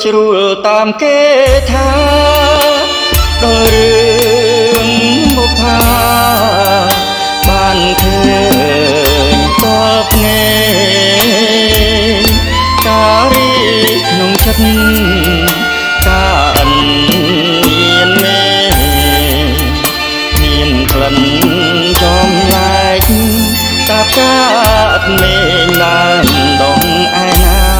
ជ្រួលតាមគេថាដល់រឿងបុប្ផាបានឃើញតបងេការរីក្នុងចិត្តការអិនមានមេមានក្លិនចំឡាយតាបកាអត់មេញឡើងដងឯណា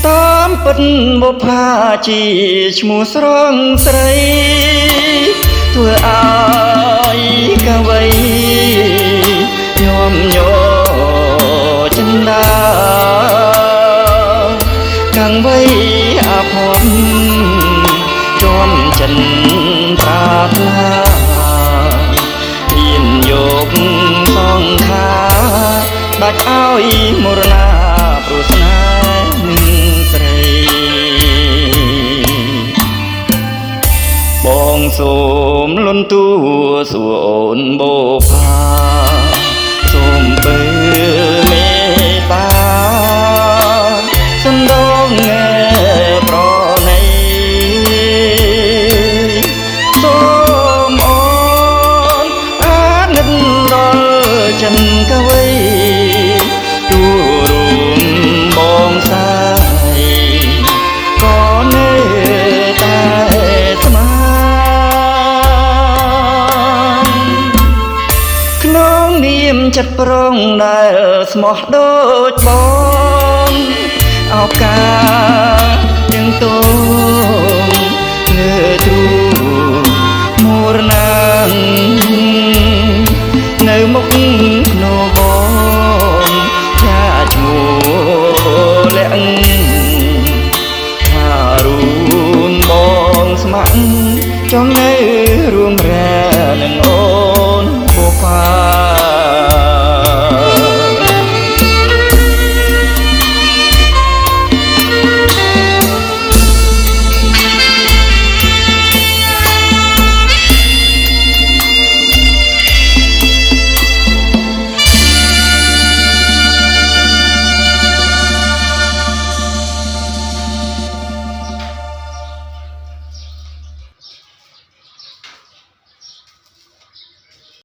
តាមពិតបុប្ផាជាឈ្មោះស្រងស្រីធ្វើឲ្យកវីញោមញោចិន្តាកាំងវៃអភ័ព្វចំចិនប្រាថ្នាមានយកសង្ខាដាច់ឲ្យមរណាព្រោះស្នេហ៍នឹងស្រីបងសូមលន់តួសួរអូនបុប្ផាសូមបើមេត្តាសំដងប្រណីសូមអូនអាណិតដល់ចិនកវីទូរួមបងសាយក៏នៅតែស្មានក្នុងនាមចិត្តប្រុងដែលស្មោះដូចបងឱកាសยังតងលើទ្រូមរណានៅមុខ